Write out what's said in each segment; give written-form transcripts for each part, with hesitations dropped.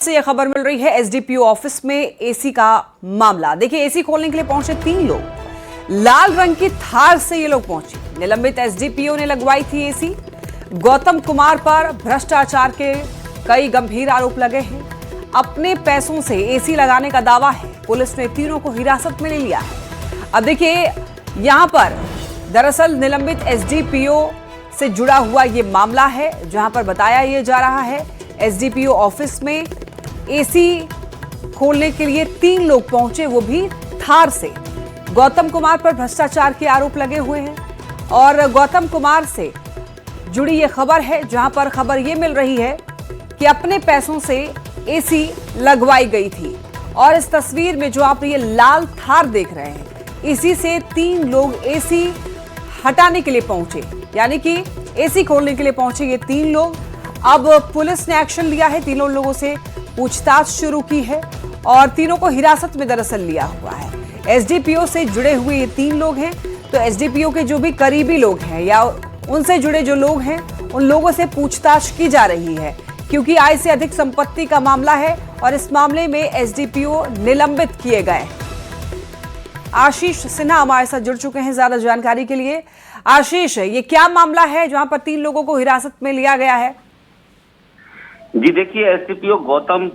से यह खबर मिल रही है एसडीपीओ ऑफिस में एसी का मामला। देखिए, एसी खोलने के लिए पहुंचे 3 लोग। लाल रंग की थार से ये लोग पहुंचे। निलंबित एसडीपीओ ने लगवाई थी एसी। गौतम कुमार पर भ्रष्टाचार के कई गंभीर आरोप लगे हैं। अपने पैसों से एसी लगाने का दावा है। पुलिस ने तीनों को हिरासत में ले लिया है। अब देखिए, यहां पर दरअसल निलंबित एसडीपीओ से जुड़ा हुआ ये मामला है, जहां पर बताया यह जा रहा है एसडीपीओ ऑफिस में एसी खोलने के लिए 3 लोग पहुंचे, वो भी थार से। गौतम कुमार पर भ्रष्टाचार के आरोप लगे हुए हैं और गौतम कुमार से जुड़ी ये खबर है, जहां पर खबर ये मिल रही है कि अपने पैसों से एसी लगवाई गई थी। और इस तस्वीर में जो आप ये लाल थार देख रहे हैं, इसी से 3 लोग एसी हटाने के लिए पहुंचे, यानी कि एसी खोलने के लिए पहुंचे ये 3 लोग। अब पुलिस ने एक्शन लिया है, तीनों लोगों से पूछताछ शुरू की है और तीनों को हिरासत में दरअसल लिया हुआ है। एसडीपीओ से जुड़े हुए ये 3 लोग हैं, तो एसडीपीओ के जो भी करीबी लोग हैं या उनसे जुड़े जो लोग हैं, उन लोगों से पूछताछ की जा रही है, क्योंकि आय से अधिक संपत्ति का मामला है और इस मामले में एसडीपीओ निलंबित किए गए। आशीष सिन्हा हमारे साथ जुड़ चुके हैं ज्यादा जानकारी के लिए। आशीष, ये क्या मामला है जहां पर 3 लोगों को हिरासत में लिया गया है? जी देखिए, एसडीपीओ गौतम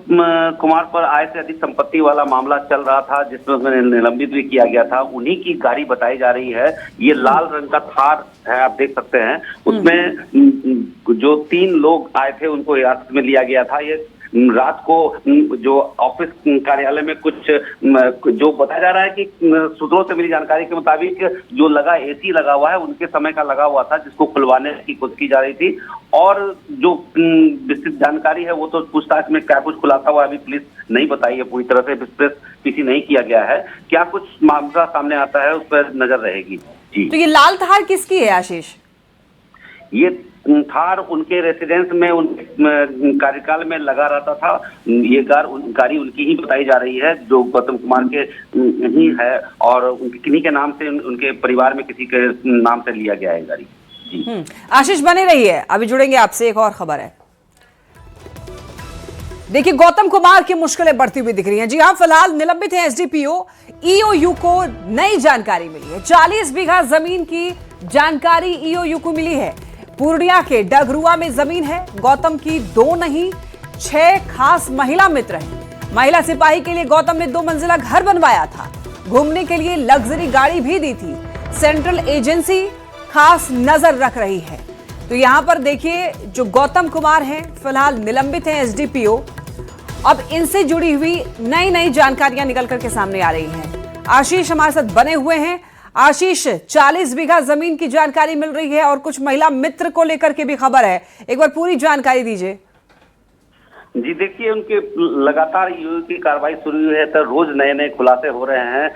कुमार पर आय से अधिक संपत्ति वाला मामला चल रहा था, जिसमें उन्हें निलंबित भी किया गया था। उन्हीं की गाड़ी बताई जा रही है। ये लाल रंग का थार है, आप देख सकते हैं। उसमें जो 3 लोग आए थे उनको हिरासत में लिया गया था। ये रात को जो ऑफिस कार्यालय में कुछ जो बताया जा रहा है कि सूत्रों से मिली जानकारी के मुताबिक जो एसी लगा हुआ है उनके समय का लगा हुआ था, जिसको खुलवाने की कोशिश की जा रही थी। और जो विस्तृत जानकारी है वो तो पूछताछ में क्या कुछ खुलासा हुआ अभी पुलिस नहीं बताई है, पूरी तरह से विस्तृत नहीं किया गया है। क्या कुछ मामला सामने आता है उस पर नजर रहेगी। जी, तो ये लाल थार किसकी है आशीष? ये थार उनके रेसिडेंस में, उनके कार्यकाल में लगा रहता था। ये गाड़ी उनकी ही बताई जा रही है, जो गौतम कुमार के ही है और किन्हीं के नाम से, उनके परिवार में किसी के नाम से लिया गया है गाड़ी। जी आशीष, बने रहिए, अभी जुड़ेंगे आपसे। एक और खबर है। देखिए, गौतम कुमार की मुश्किलें बढ़ती हुई दिख रही हैं। जी हां, फिलहाल निलंबित है एसडीपीओ। ईओयू को नई जानकारी मिली है। 40 बीघा जमीन की जानकारी ईओयू को मिली है। पूर्णिया के डगरुआ में जमीन है। गौतम की 2 नहीं 6 खास महिला मित्र हैं। महिला सिपाही के लिए गौतम ने 2 मंजिला घर बनवाया था। घूमने के लिए लग्जरी गाड़ी भी दी थी। सेंट्रल एजेंसी खास नजर रख रही है। तो यहां पर देखिए, जो गौतम कुमार हैं फिलहाल निलंबित हैं एसडीपीओ। अब इनसे जुड़ी हुई नई जानकारियां निकल करके सामने आ रही हैं। आशीष हमारे साथ बने हुए हैं। आशीष, 40 बीघा जमीन की जानकारी मिल रही है और कुछ महिला मित्र को लेकर के भी खबर है। एक बार पूरी जानकारी दीजिए। जी देखिए, उनके लगातार ईओयू की कार्रवाई शुरू हुई है तो रोज नए खुलासे हो रहे हैं।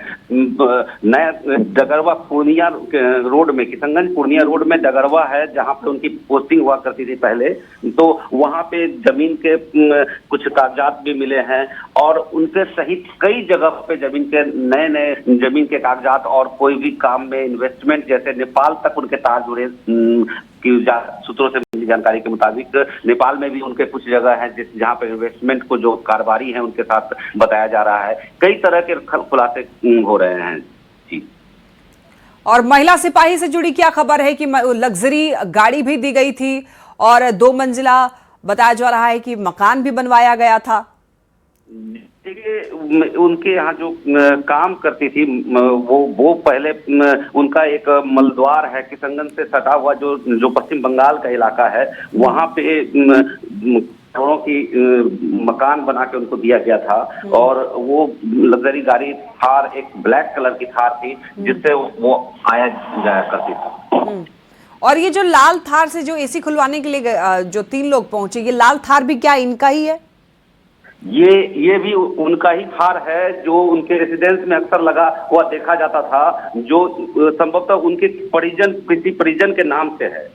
नया डगरवा पूर्णिया रोड में, किशनगंज पूर्णिया रोड में डगरवा है, जहां पे उनकी पोस्टिंग हुआ करती थी पहले। तो वहां पे जमीन के कुछ कागजात भी मिले हैं और उनके सहित कई जगह पे जमीन के नए जमीन के कागजात और कोई भी काम में इन्वेस्टमेंट, जैसे नेपाल तक उनके तार जुड़े की सूत्रों से मिली जानकारी के मुताबिक नेपाल में भी उनके कुछ जगह है जहां पर इन्वेस्टमेंट को जो कारोबारी है उनके साथ बताया जा रहा है। कई तरह के खुलासे हो रहे हैं। जी, और महिला सिपाही से जुड़ी क्या खबर है कि लग्जरी गाड़ी भी दी गई थी और 2 मंजिला बताया जा रहा है कि मकान भी बनवाया गया था। देखिए, उनके यहाँ जो काम करती थी वो पहले उनका एक मलद्वार है, किशनगंज से सटा हुआ जो पश्चिम बंगाल का इलाका है, वहाँ पे करोड़ों की मकान बना के उनको दिया गया था। और वो लग्जरी गाड़ी थार, एक ब्लैक कलर की थार थी, जिससे वो आया जाया करती थी। और ये जो लाल थार से जो एसी खुलवाने के लिए जो 3 लोग पहुंचे, ये लाल थार भी क्या इनका ही है? ये भी उनका ही थार है, जो उनके रेसिडेंस में अक्सर लगा हुआ देखा जाता था, जो संभवतः उनके किसी परिजन के नाम से है।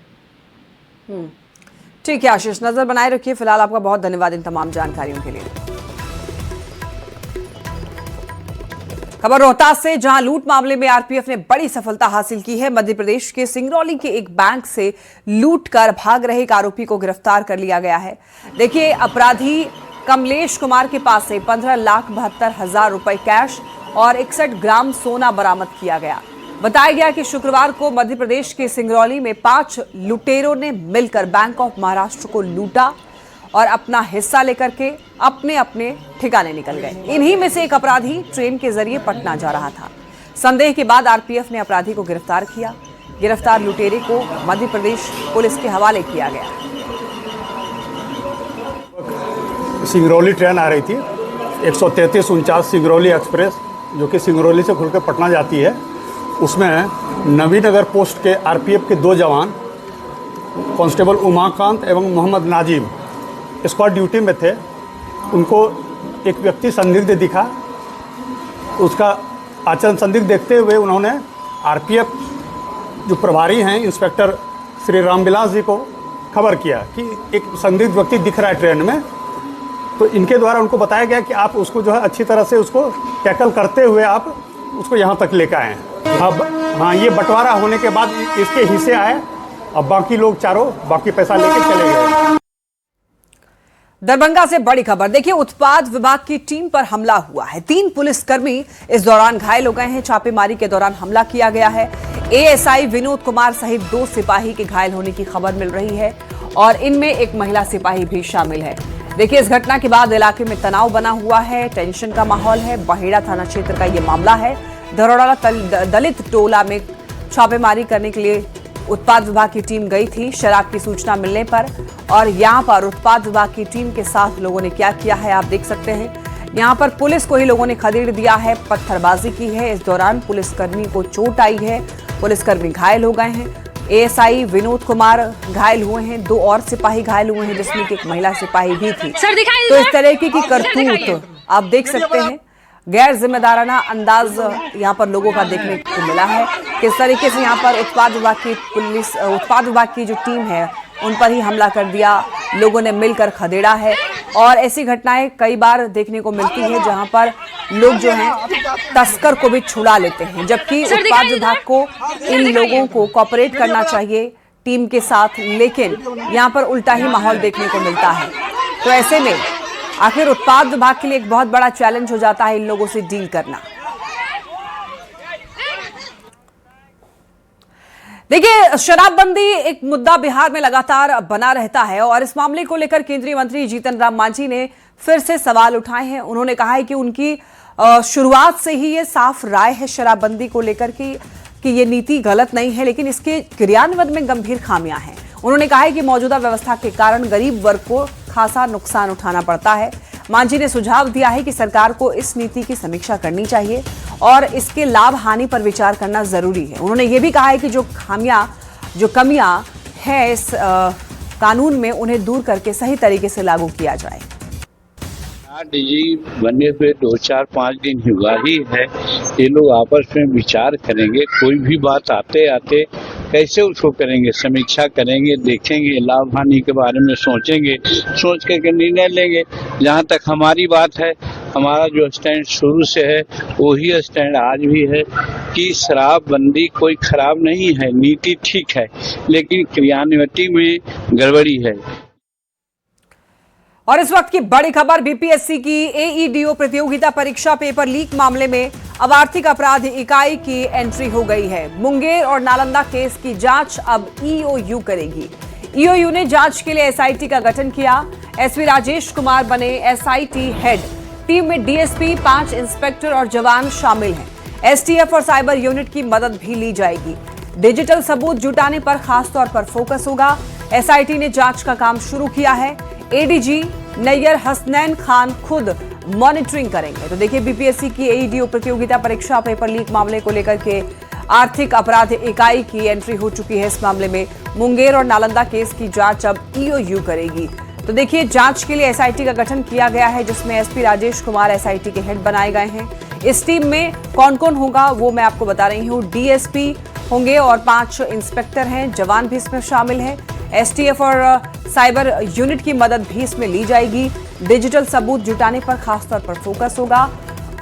ठीक है आशीष, नजर बनाए रखिए। फिलहाल आपका बहुत धन्यवाद इन तमाम जानकारियों के लिए। खबर रोहतास से, जहां लूट मामले में आरपीएफ ने बड़ी सफलता हासिल की है। मध्य प्रदेश के सिंगरौली के एक बैंक से लूट कर भाग रहे एक आरोपी को गिरफ्तार कर लिया गया है। देखिए, अपराधी कमलेश कुमार के पास से 15,72,000 रुपए कैश और 61 ग्राम सोना बरामद किया गया। बताया गया कि शुक्रवार को मध्य प्रदेश के सिंगरौली में 5 लुटेरों ने मिलकर बैंक ऑफ महाराष्ट्र को लूटा और अपना हिस्सा लेकर के अपने अपने ठिकाने निकल गए। इन्हीं में से एक अपराधी ट्रेन के जरिए पटना जा रहा था। संदेह के बाद आरपीएफ ने अपराधी को गिरफ्तार किया। गिरफ्तार लुटेरे को मध्य प्रदेश पुलिस के हवाले किया गया। सिंगरौली ट्रेन आ रही थी 133-49 सिंगरौली एक्सप्रेस, जो कि सिंगरौली से खुलकर पटना जाती है। उसमें नवीनगर पोस्ट के आरपीएफ के 2 जवान कांस्टेबल उमाकांत एवं मोहम्मद नाजिम स्क्वाड ड्यूटी में थे। उनको एक व्यक्ति संदिग्ध दिखा। उसका आचरण संदिग्ध देखते हुए उन्होंने आरपीएफ जो प्रभारी हैं इंस्पेक्टर श्री रामविलास जी को खबर किया कि एक संदिग्ध व्यक्ति दिख रहा है ट्रेन में। तो इनके द्वारा उनको बताया गया कि आप उसको जो है अच्छी तरह से उसको टैकल करते हुए आप उसको यहाँ तक लेकर आए। अब हाँ, ये बंटवारा होने के बाद इसके हिस्से आए। अब बाकी लोग चारों बाकी पैसा लेके चले गए। दरभंगा से बड़ी खबर देखिए, उत्पाद विभाग की टीम पर हमला हुआ है। 3 पुलिसकर्मी इस दौरान घायल हो गए हैं। छापेमारी के दौरान हमला किया गया है। एएसआई विनोद कुमार सहित 2 सिपाही के घायल होने की खबर मिल रही है और इनमें एक महिला सिपाही भी शामिल है। देखिए, इस घटना के बाद इलाके में तनाव बना हुआ है, टेंशन का माहौल है। बहेड़ा थाना क्षेत्र का ये मामला है। धरोड़ा दलित टोला में छापेमारी करने के लिए उत्पाद विभाग की टीम गई थी शराब की सूचना मिलने पर, और यहां पर उत्पाद विभाग की टीम के साथ लोगों ने क्या किया है आप देख सकते हैं। यहां पर पुलिस को ही लोगों ने खदेड़ दिया है, पत्थरबाजी की है। इस दौरान पुलिसकर्मी को चोट आई है, पुलिसकर्मी घायल हो गए हैं। एएसआई विनोद कुमार घायल हुए हैं, 2 और सिपाही घायल हुए हैं जिसमें कि एक महिला सिपाही भी थी। तो इस तरह की करतूत आप देख सकते हैं। गैर जिम्मेदाराना अंदाज यहाँ पर लोगों का देखने को मिला है। किस तरीके से यहाँ पर उत्पाद विभाग की जो टीम है उन पर ही हमला कर दिया, लोगों ने मिलकर खदेड़ा है। और ऐसी घटनाएं कई बार देखने को मिलती है जहां पर लोग जो हैं तस्कर को भी छुड़ा लेते हैं, जबकि उत्पाद विभाग को इन लोगों को कोऑपरेट करना चाहिए टीम के साथ, लेकिन यहां पर उल्टा ही माहौल देखने को मिलता है। तो ऐसे में आखिर उत्पाद विभाग के लिए एक बहुत बड़ा चैलेंज हो जाता है इन लोगों से डील करना। देखिए, शराबबंदी एक मुद्दा बिहार में लगातार बना रहता है और इस मामले को लेकर केंद्रीय मंत्री जीतन राम मांझी ने फिर से सवाल उठाए हैं। उन्होंने कहा है कि उनकी शुरुआत से ही ये साफ राय है शराबबंदी को लेकर कि ये नीति गलत नहीं है, लेकिन इसके क्रियान्वयन में गंभीर खामियां हैं। उन्होंने कहा है कि मौजूदा व्यवस्था के कारण गरीब वर्ग को खासा नुकसान उठाना पड़ता है। मांझी ने सुझाव दिया है कि सरकार को इस नीति की समीक्षा करनी चाहिए और इसके लाभ हानि पर विचार करना जरूरी है। उन्होंने ये भी कहा है कि जो कमियां हैं इस कानून में उन्हें दूर करके सही तरीके से लागू किया जाए। डीजी बनने पे 2-4-5 दिन हुआ ही है। ये लोग आपस में विचार करेंगे, कोई भी बात आते आते कैसे उसको करेंगे, समीक्षा करेंगे, देखेंगे, लाभ हानि के बारे में सोचेंगे, सोच करके निर्णय लेंगे। जहाँ तक हमारी बात है, हमारा जो स्टैंड शुरू से है वही स्टैंड आज भी है कि शराबबंदी कोई खराब नहीं है, नीति ठीक है, लेकिन क्रियान्वयन में गड़बड़ी है। और इस वक्त की बड़ी खबर, बीपीएससी की एईडीओ प्रतियोगिता परीक्षा पेपर लीक मामले में अब आर्थिक अपराध इकाई की एंट्री हो गई है। मुंगेर और नालंदा केस की जांच अब ईओयू करेगी। ईओयू ने जांच के लिए एसआईटी का गठन किया। एसपी राजेश कुमार बने एसआईटी हेड। टीम में डीएसपी, 5 इंस्पेक्टर और जवान शामिल हैं। एसटीएफ और साइबर यूनिट की मदद भी ली जाएगी। डिजिटल सबूत जुटाने पर खासतौर पर फोकस होगा। एसआईटी ने जांच का काम शुरू किया है। एडीजी नैयर हसनैन खान खुद मॉनिटरिंग करेंगे। तो देखिए, बीपीएससी की एईडीओ प्रतियोगिता परीक्षा पेपर लीक मामले को लेकर के आर्थिक अपराध इकाई की एंट्री हो चुकी है। इस मामले में मुंगेर और नालंदा केस की जांच अब ईओयू करेगी। तो देखिए, जांच के लिए एसआईटी का गठन किया गया है, जिसमें एसपी राजेश कुमार एसआईटी के हेड बनाए गए हैं। इस टीम में कौन कौन होगा वो मैं आपको बता रही हूँ। डीएसपी होंगे और 5 इंस्पेक्टर हैं, जवान भी इसमें शामिल हैं। एसटीएफ और साइबर यूनिट की मदद भी इसमें ली जाएगी। डिजिटल सबूत जुटाने पर खासतौर पर फोकस होगा।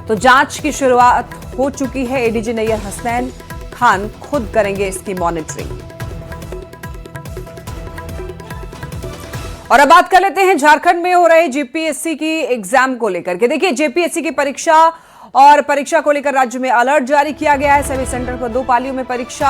तो जांच की शुरुआत हो चुकी है। एडीजी नैयर हसनैन खान खुद करेंगे इसकी मॉनिटरिंग। और अब बात कर लेते हैं झारखंड में हो रहे जेपीएससी की एग्जाम को लेकर के। देखिए, जेपीएससी की परीक्षा और परीक्षा को लेकर राज्य में अलर्ट जारी किया गया है। सभी सेंटर पर 2 पालियों में परीक्षा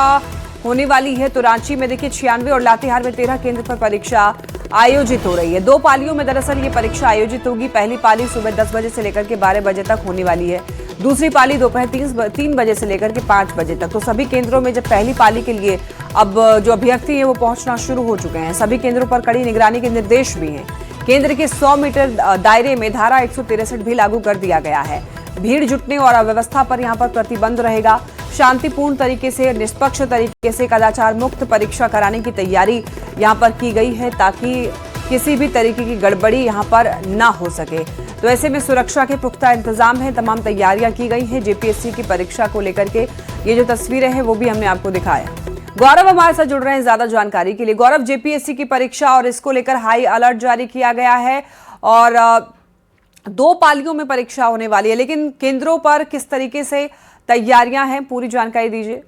होने वाली है। तो रांची में देखिए 96 और लातेहार में 13 केंद्र पर परीक्षा आयोजित हो रही है। 2 पालियों में दरअसल ये परीक्षा आयोजित होगी। पहली पाली सुबह 10 बजे से लेकर के 12 बजे तक होने वाली है। दूसरी पाली दोपहर 3 बजे से लेकर के 5 बजे तक। तो सभी केंद्रों में जब पहली पाली के लिए अब जो अभ्यर्थी हैं वो पहुंचना शुरू हो चुके हैं। सभी केंद्रों पर कड़ी निगरानी के निर्देश भी हैं। केंद्र के 100 मीटर दायरे में धारा 163 भी लागू कर दिया गया है। भीड़ जुटने और अव्यवस्था पर यहाँ पर प्रतिबंध रहेगा। शांतिपूर्ण तरीके से, निष्पक्ष तरीके से कदाचार मुक्त परीक्षा कराने की तैयारी यहाँ पर की गई है ताकि किसी भी तरीके की गड़बड़ी यहाँ पर ना हो सके। तो ऐसे में सुरक्षा के पुख्ता इंतजाम है, तमाम तैयारियां की गई हैं जेपीएससी की परीक्षा को लेकर के। ये जो तस्वीरें हैं वो भी हमने आपको दिखाया। गौरव हमारे साथ जुड़ रहे हैं ज्यादा जानकारी के लिए। गौरव, जेपीएससी की परीक्षा और इसको लेकर हाई अलर्ट जारी किया गया है और 2 पालियों में परीक्षा होने वाली है, लेकिन केंद्रों पर किस तरीके से तैयारियां हैं, पूरी जानकारी दीजिए।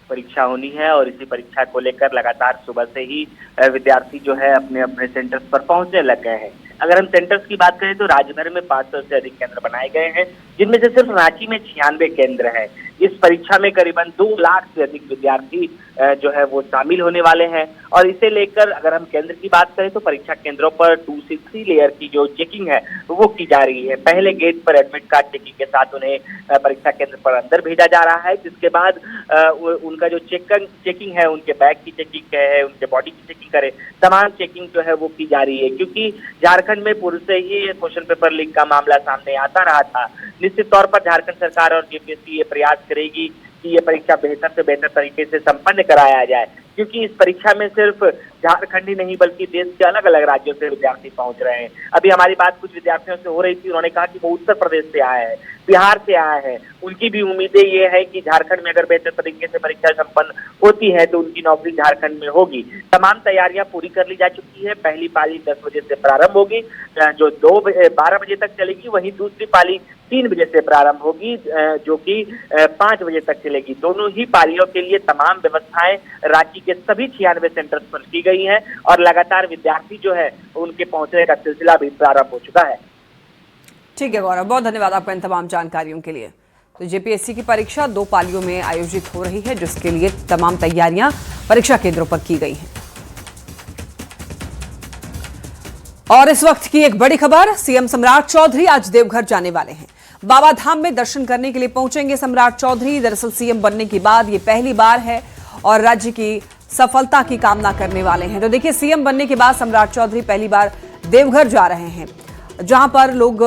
परीक्षा होनी है और इसी परीक्षा को लेकर लगातार सुबह से ही विद्यार्थी जो है अपने अपने सेंटर्स पर पहुंचने लग गए हैं। अगर हम सेंटर्स की बात करें तो राज्य भर में 500 से अधिक केंद्र बनाए गए हैं, जिनमें से सिर्फ रांची में 96 केंद्र हैं। इस परीक्षा में करीबन 2 लाख से अधिक विद्यार्थी जो है वो शामिल होने वाले हैं। और इसे लेकर अगर हम केंद्र की बात करें तो परीक्षा केंद्रों पर 2 से 3 लेयर की जो चेकिंग है वो की जा रही है। पहले गेट पर एडमिट कार्ड चेकिंग के साथ उन्हें परीक्षा केंद्र पर अंदर भेजा जा रहा है, जिसके बाद उनका जो चेकिंग है, उनके बैग की चेकिंग है, उनके बॉडी की चेकिंग करे, तमाम चेकिंग जो है वो की जा रही है। क्योंकि झारखंड में पूर्व से ही क्वेश्चन पेपर लीक का मामला सामने आता रहा था। निश्चित तौर पर झारखंड सरकार और जेपीएससी ये प्रयास करेगी कि ये परीक्षा बेहतर से बेहतर तरीके से संपन्न कराया जाए, क्योंकि इस परीक्षा में सिर्फ झारखंड ही नहीं बल्कि देश के अलग अलग राज्यों से विद्यार्थी पहुंच रहे हैं। अभी हमारी बात कुछ विद्यार्थियों से हो रही थी, उन्होंने कहा कि वो उत्तर प्रदेश से आए हैं, बिहार से आए हैं। उनकी भी उम्मीदें ये है कि झारखंड में अगर बेहतर तरीके से परीक्षा संपन्न होती है तो उनकी नौकरी झारखंड में होगी। तमाम तैयारियां पूरी कर ली जा चुकी है। पहली पाली 10 बजे से प्रारंभ होगी, जो 12 बजे तक चलेगी। वहीं दूसरी पाली 3 बजे से प्रारंभ होगी, जो कि 5 बजे तक चलेगी। दोनों ही पालियों के लिए तमाम व्यवस्थाएं राज्य के सभी 96 सेंटर्स पर की गई हैं और लगातार विद्यार्थी जो है उनके पहुंचने का सिलसिला भी प्रारंभ हो चुका है। ठीक है गौरव, बहुत धन्यवाद आपका इन तमाम जानकारियों के लिए। तो जेपीएससी की परीक्षा 2 पालियों में आयोजित हो रही है, जिसके लिए तमाम तैयारियां परीक्षा केंद्रों पर की गई हैं। और इस वक्त की एक बड़ी खबर, सीएम सम्राट चौधरी आज देवघर जाने वाले हैं। बाबा धाम में दर्शन करने के लिए पहुंचेंगे सम्राट चौधरी। दरअसल सीएम बनने के बाद ये पहली बार है और राज्य की सफलता की कामना करने वाले हैं। तो देखिए, सीएम बनने के बाद सम्राट चौधरी पहली बार देवघर जा रहे हैं, जहां पर लोग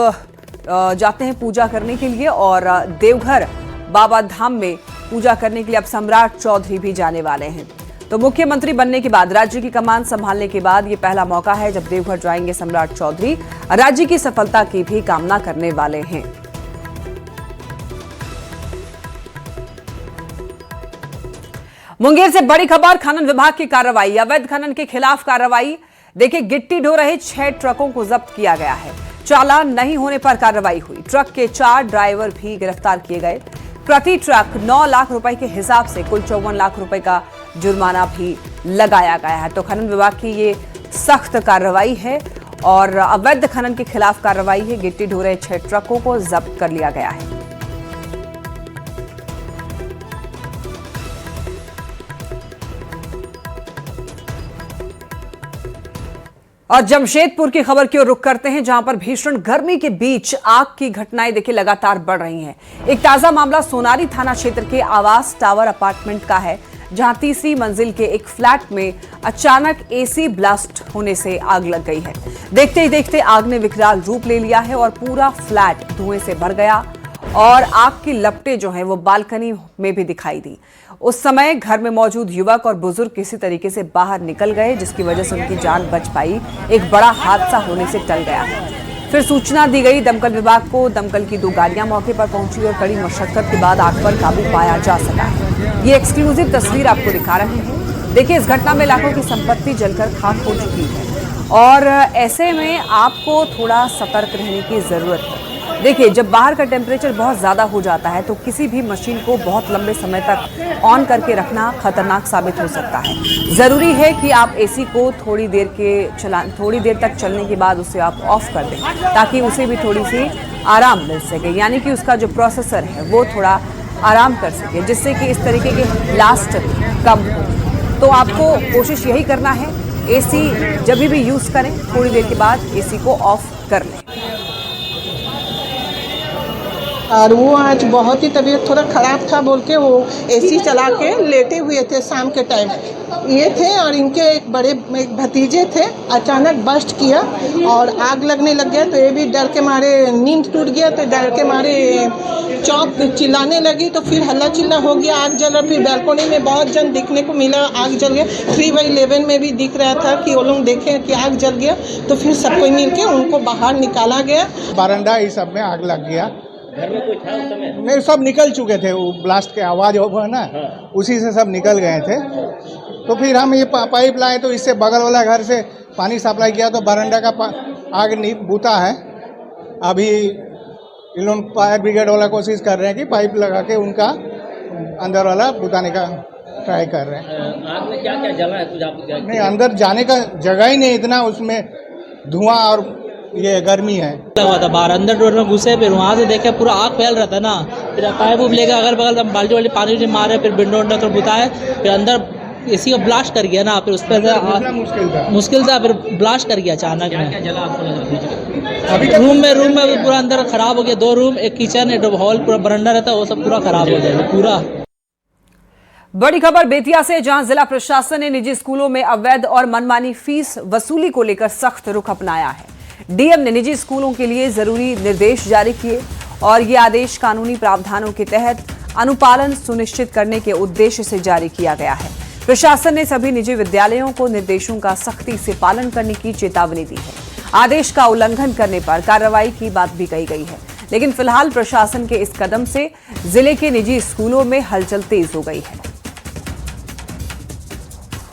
जाते हैं पूजा करने के लिए। और देवघर बाबा धाम में पूजा करने के लिए अब सम्राट चौधरी भी जाने वाले हैं। तो मुख्यमंत्री बनने के बाद, राज्य की कमान संभालने के बाद ये पहला मौका है जब देवघर जाएंगे सम्राट चौधरी। राज्य की सफलता की भी कामना करने वाले हैं। मुंगेर से बड़ी खबर, खनन विभाग की कार्रवाई, अवैध खनन के खिलाफ कार्रवाई। देखिए, गिट्टी ढो रहे 6 ट्रकों को जब्त किया गया है। चालान नहीं होने पर कार्रवाई हुई। ट्रक के 4 ड्राइवर भी गिरफ्तार किए गए। प्रति ट्रक 9 लाख रुपए के हिसाब से कुल 54 लाख रुपए का जुर्माना भी लगाया गया है। तो खनन विभाग की ये सख्त कार्रवाई है और अवैध खनन के खिलाफ कार्रवाई है। गिट्टी ढो रहे 6 ट्रकों को जब्त कर लिया गया है। और जमशेदपुर की खबर की ओर रुख करते हैं, जहां पर भीषण गर्मी के बीच आग की घटनाएं देखिए लगातार बढ़ रही हैं। एक ताजा मामला सोनारी थाना क्षेत्र के आवास टावर अपार्टमेंट का है, जहां 3री मंजिल के एक फ्लैट में अचानक एसी ब्लास्ट होने से आग लग गई है। देखते ही देखते आग ने विकराल रूप ले लिया है और पूरा फ्लैट धुएं से भर गया और आग की लपटें जो हैं वो बालकनी में भी दिखाई दी। उस समय घर में मौजूद युवक और बुजुर्ग किसी तरीके से बाहर निकल गए, जिसकी वजह से उनकी जान बच पाई। एक बड़ा हादसा होने से टल गया है। फिर सूचना दी गई दमकल विभाग को। दमकल की 2 गाड़ियां मौके पर पहुंची और कड़ी मशक्कत के बाद आग पर काबू पाया जा सका है। ये एक्सक्लूसिव तस्वीर आपको दिखा रहे हैं। देखिए, इस घटना में लाखों की संपत्ति जलकर खाक हो चुकी है और ऐसे में आपको थोड़ा सतर्क रहने की जरूरत है। देखिए, जब बाहर का टेम्परेचर बहुत ज़्यादा हो जाता है तो किसी भी मशीन को बहुत लंबे समय तक ऑन करके रखना खतरनाक साबित हो सकता है। ज़रूरी है कि आप एसी को थोड़ी देर तक चलने के बाद उसे आप ऑफ कर दें, ताकि उसे भी थोड़ी सी आराम मिल सके, यानी कि उसका जो प्रोसेसर है वो थोड़ा आराम कर सके, जिससे कि इस तरीके के ब्लास्ट कम हो। तो आपको कोशिश यही करना है, एसी जब भी यूज़ करें थोड़ी देर के बाद एसी को ऑफ कर लें। और वो आज बहुत ही तबीयत थोड़ा ख़राब था बोल के वो एसी चला के लेटे हुए थे शाम के टाइम ये थे, और इनके एक भतीजे थे, अचानक बस्ट किया और आग लगने लग गया। तो ये भी डर के मारे नींद टूट गया, तो डर के मारे चौक चिल्लाने लगी, तो फिर हल्ला चिल्ला हो गया, आग जल रहा। फिर बैल्कोनी में बहुत जन दिखने को मिला, आग जल गया। 3/11 में भी दिख रहा था कि वो लोग देखें कि आग जल गया, तो फिर सबको मिल के उनको बाहर निकाला गया। बारंडा इस सब में आग लग गया। घर में कोई था उस समय? नहीं, सब निकल चुके थे, वो ब्लास्ट के आवाज़ हुआ ना, उसी से सब निकल गए थे। तो फिर हम ये पाइप लाए, तो इससे बगल वाला घर से पानी सप्लाई किया, तो बारंडा का आग नहीं बुता है। अभी इन लोग फायर ब्रिगेड वाला कोशिश कर रहे हैं कि पाइप लगा के उनका अंदर वाला बुताने का ट्राई कर रहे हैं। आग में क्या क्या जला है कुछ आपको? नहीं, अंदर जाने का जगह ही नहीं, इतना उसमें धुआं और ये गर्मी है। लगा था बाहर, अंदर डोर में घुसे, फिर वहाँ से देखे पूरा आग फैल रहा था ना, फिर पाइप उप लेकर अगल बगल बाल्टी वाली पानी मारे, फिर विंडो विंडो कर बुताए, फिर अंदर एसी को ब्लास्ट कर गया ना, फिर उस पर मुश्किल था, फिर ब्लास्ट कर गया अचानक में। जला आपको? रूम में पूरा अंदर खराब हो गया, 2 रूम, एक किचन, एक हॉल, पूरा बरंडा रहता है, वो सब पूरा खराब हो गया पूरा। बड़ी खबर बेतिया से, जहां जिला प्रशासन ने निजी स्कूलों में अवैध और मनमानी फीस वसूली को लेकर सख्त रुख अपनाया है। डीएम ने निजी स्कूलों के लिए जरूरी निर्देश जारी किए और ये आदेश कानूनी प्रावधानों के तहत अनुपालन सुनिश्चित करने के उद्देश्य से जारी किया गया है। प्रशासन ने सभी निजी विद्यालयों को निर्देशों का सख्ती से पालन करने की चेतावनी दी है। आदेश का उल्लंघन करने पर कार्रवाई की बात भी कही गई है, लेकिन फिलहाल प्रशासन के इस कदम से जिले के निजी स्कूलों में हलचल तेज हो गई है।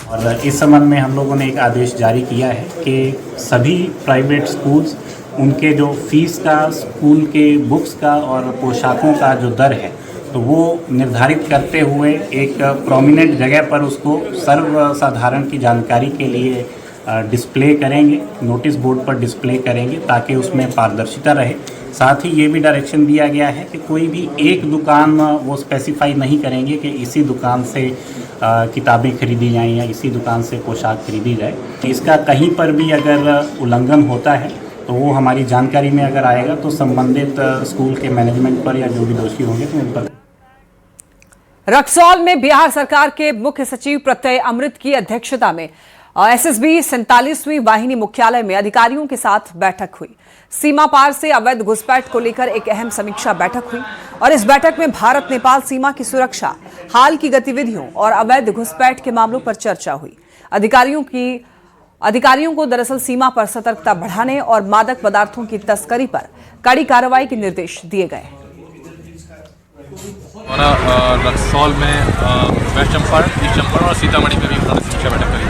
और इस संबंध में हम लोगों ने एक आदेश जारी किया है कि सभी प्राइवेट स्कूल्स, उनके जो फीस का, स्कूल के बुक्स का और पोशाकों का जो दर है, तो वो निर्धारित करते हुए एक प्रोमिनेंट जगह पर उसको सर्वसाधारण की जानकारी के लिए डिस्प्ले करेंगे, नोटिस बोर्ड पर डिस्प्ले करेंगे, ताकि उसमें पारदर्शिता रहे। साथ ही ये भी डायरेक्शन दिया गया है कि कोई भी एक दुकान वो स्पेसिफाई नहीं करेंगे कि इसी दुकान से किताबें खरीदी जाएं या इसी दुकान से पोशाक खरीदी जाए। इसका कहीं पर भी अगर उल्लंघन होता है तो वो हमारी जानकारी में अगर आएगा तो संबंधित स्कूल के मैनेजमेंट पर या जो भी दोषी होंगे तो उन पर। रक्सौल में बिहार सरकार के मुख्य सचिव प्रत्यय अमृत की अध्यक्षता में एसएसबी 47वीं वाहिनी मुख्यालय में अधिकारियों के साथ बैठक हुई। सीमा पार से अवैध घुसपैठ को लेकर एक अहम समीक्षा बैठक हुई और इस बैठक में भारत नेपाल सीमा की सुरक्षा, हाल की गतिविधियों और अवैध घुसपैठ के मामलों पर चर्चा हुई। अधिकारियों को दरअसल सीमा पर सतर्कता बढ़ाने और मादक पदार्थों की तस्करी पर कड़ी कार्रवाई के निर्देश दिए गए। रक्सौल में वेस्ट चंपारण, ईस्ट चंपारण और सीतामढ़ी में भी उन्होंने समीक्षा बैठक करी।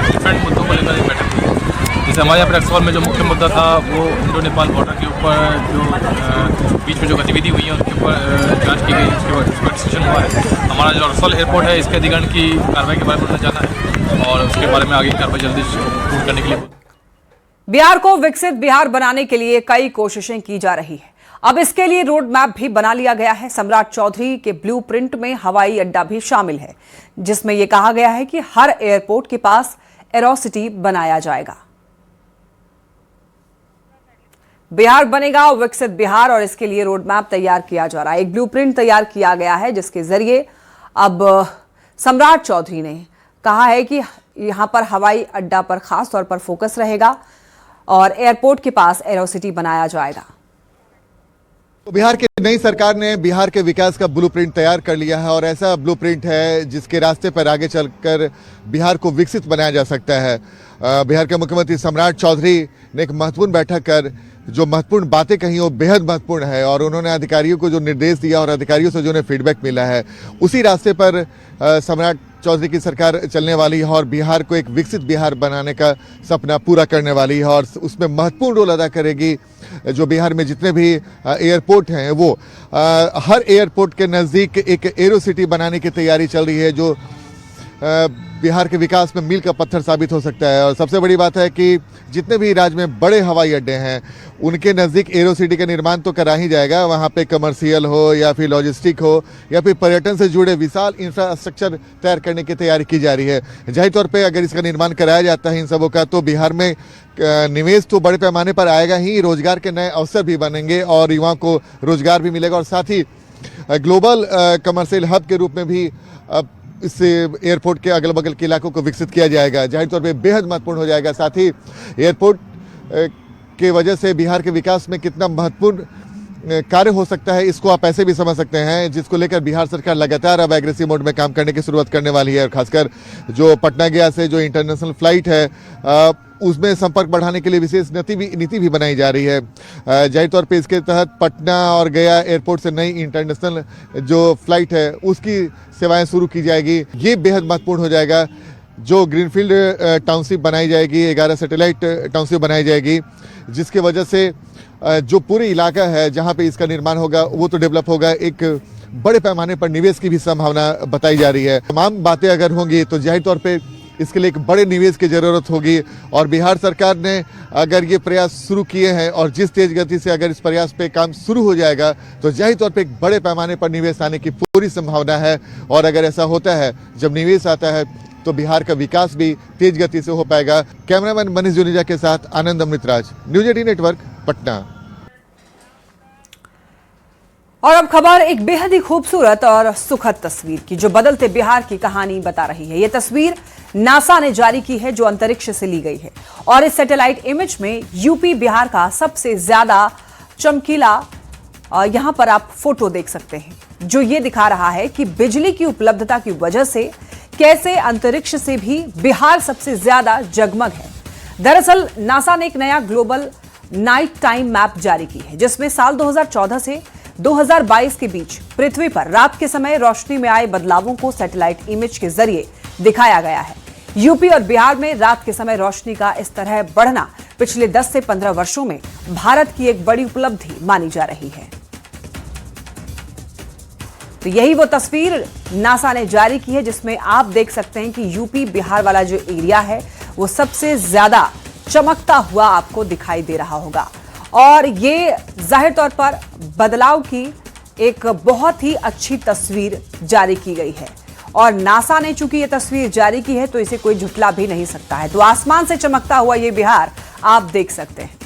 डिफरेंट मुद्दों को लेकर एक बैठक हुई। जैसे हमारे यहाँ पर रक्सौल में जो मुख्य मुद्दा था वो इंडो नेपाल बॉर्डर के ऊपर जो बीच में जो गतिविधि हुई है उनके ऊपर जांच की गई, उसके बाद उसका डिसीजन हुआ है। हमारा जो रक्सौल एयरपोर्ट है, इसके अधिग्रहण की कार्रवाई के बारे में उन्होंने जाना है और उसके बारे में आगे की कार्रवाई जल्दी पूर्ण करने के लिए। बिहार को विकसित बिहार बनाने के लिए कई कोशिशें की जा रही है। अब इसके लिए रोड मैप भी बना लिया गया है। सम्राट चौधरी के ब्लूप्रिंट में हवाई अड्डा भी शामिल है, जिसमें यह कहा गया है कि हर एयरपोर्ट के पास एरोसिटी बनाया जाएगा। बिहार बनेगा विकसित बिहार और इसके लिए रोड मैप तैयार किया जा रहा है। एक ब्लूप्रिंट तैयार किया गया है, जिसके जरिए अब सम्राट चौधरी ने कहा है कि यहां पर हवाई अड्डा पर खास तौर पर फोकस रहेगा और एयरपोर्ट के पास एरोसिटी बनाया जाएगा। तो बिहार की नई सरकार ने बिहार के विकास का ब्लूप्रिंट तैयार कर लिया है और ऐसा ब्लूप्रिंट है जिसके रास्ते पर आगे चलकर बिहार को विकसित बनाया जा सकता है। बिहार के मुख्यमंत्री सम्राट चौधरी ने एक महत्वपूर्ण बैठक कर जो महत्वपूर्ण बातें कही वो बेहद महत्वपूर्ण है और उन्होंने अधिकारियों को जो निर्देश दिया और अधिकारियों से जो उन्हें फीडबैक मिला है, उसी रास्ते पर सम्राट चौधरी की सरकार चलने वाली है और बिहार को एक विकसित बिहार बनाने का सपना पूरा करने वाली है और उसमें महत्वपूर्ण रोल अदा करेगी जो बिहार में जितने भी एयरपोर्ट हैं वो हर एयरपोर्ट के नज़दीक एक एरो सिटी बनाने की तैयारी चल रही है जो बिहार के विकास में मील का पत्थर साबित हो सकता है। और सबसे बड़ी बात है कि जितने भी राज्य में बड़े हवाई अड्डे हैं उनके नज़दीक एरो सिटी का निर्माण तो करा ही जाएगा, वहाँ पे कमर्शियल हो या फिर लॉजिस्टिक हो या फिर पर्यटन से जुड़े विशाल इंफ्रास्ट्रक्चर तैयार करने की तैयारी की जा रही है। जाहिर तौर पे अगर इसका निर्माण कराया जाता है इन सबों का तो बिहार में निवेश तो बड़े पैमाने पर आएगा ही, रोजगार के नए अवसर भी बनेंगे और युवाओं को रोजगार भी मिलेगा और साथ ही ग्लोबल कमर्शियल हब के रूप में भी इससे एयरपोर्ट के अगल बगल के इलाकों को विकसित किया जाएगा। जाहिर तौर पे बेहद महत्वपूर्ण हो जाएगा। साथ ही एयरपोर्ट के वजह से बिहार के विकास में कितना महत्वपूर्ण कार्य हो सकता है इसको आप ऐसे भी समझ सकते हैं, जिसको लेकर बिहार सरकार लगातार अब एग्रेसिव मोड में काम करने की शुरुआत करने वाली है। और खासकर जो पटना गया से जो इंटरनेशनल फ्लाइट है उसमें संपर्क बढ़ाने के लिए विशेष नीति भी बनाई जा रही है। जाहिर तौर पे इसके तहत पटना और गया एयरपोर्ट से नई इंटरनेशनल जो फ्लाइट है उसकी सेवाएं शुरू की जाएगी। ये बेहद महत्वपूर्ण हो जाएगा। जो ग्रीनफील्ड टाउनशिप बनाई जाएगी, 11 सैटेलाइट टाउनशिप बनाई जाएगी, जिसकी वजह से जो पूरी इलाका है जहाँ पे इसका निर्माण होगा वो तो डेवलप होगा। एक बड़े पैमाने पर निवेश की भी संभावना बताई जा रही है। तमाम बातें अगर होंगी तो जाहिर तौर पे इसके लिए एक बड़े निवेश की जरूरत होगी और बिहार सरकार ने अगर ये प्रयास शुरू किए हैं और जिस तेज गति से अगर इस प्रयास पे काम शुरू हो जाएगा तो जाहिर तौर पे एक बड़े पैमाने पर निवेश आने की पूरी संभावना है। और अगर ऐसा होता है, जब निवेश आता है तो बिहार का विकास भी तेज गति से हो पाएगा। कैमरामैन मनीष जुनेजा के साथ आनंद अमृतराज, न्यूज 18 नेटवर्क, पटना। और अब खबर एक बेहद ही खूबसूरत और सुखद तस्वीर की जो बदलते बिहार की कहानी बता रही है। यह तस्वीर नासा ने जारी की है जो अंतरिक्ष से ली गई है और इस सैटेलाइट इमेज में यूपी बिहार का सबसे ज्यादा चमकीला यहां पर आप फोटो देख सकते हैं जो ये दिखा रहा है कि बिजली की उपलब्धता की वजह से कैसे अंतरिक्ष से भी बिहार सबसे ज्यादा जगमग है। दरअसल नासा ने एक नया ग्लोबल नाइट टाइम मैप जारी की है जिसमें साल 2014 से 2022 के बीच पृथ्वी पर रात के समय रोशनी में आए बदलावों को सैटेलाइट इमेज के जरिए दिखाया गया है। यूपी और बिहार में रात के समय रोशनी का इस तरह बढ़ना पिछले 10 से 15 वर्षों में भारत की एक बड़ी उपलब्धि मानी जा रही है। तो यही वो तस्वीर नासा ने जारी की है जिसमें आप देख सकते हैं कि यूपी बिहार वाला जो एरिया है वो सबसे ज्यादा चमकता हुआ आपको दिखाई दे रहा होगा और ये जाहिर तौर पर बदलाव की एक बहुत ही अच्छी तस्वीर जारी की गई है और नासा ने चूंकि ये तस्वीर जारी की है तो इसे कोई झुटला भी नहीं सकता है। तो आसमान से चमकता हुआ ये बिहार आप देख सकते हैं।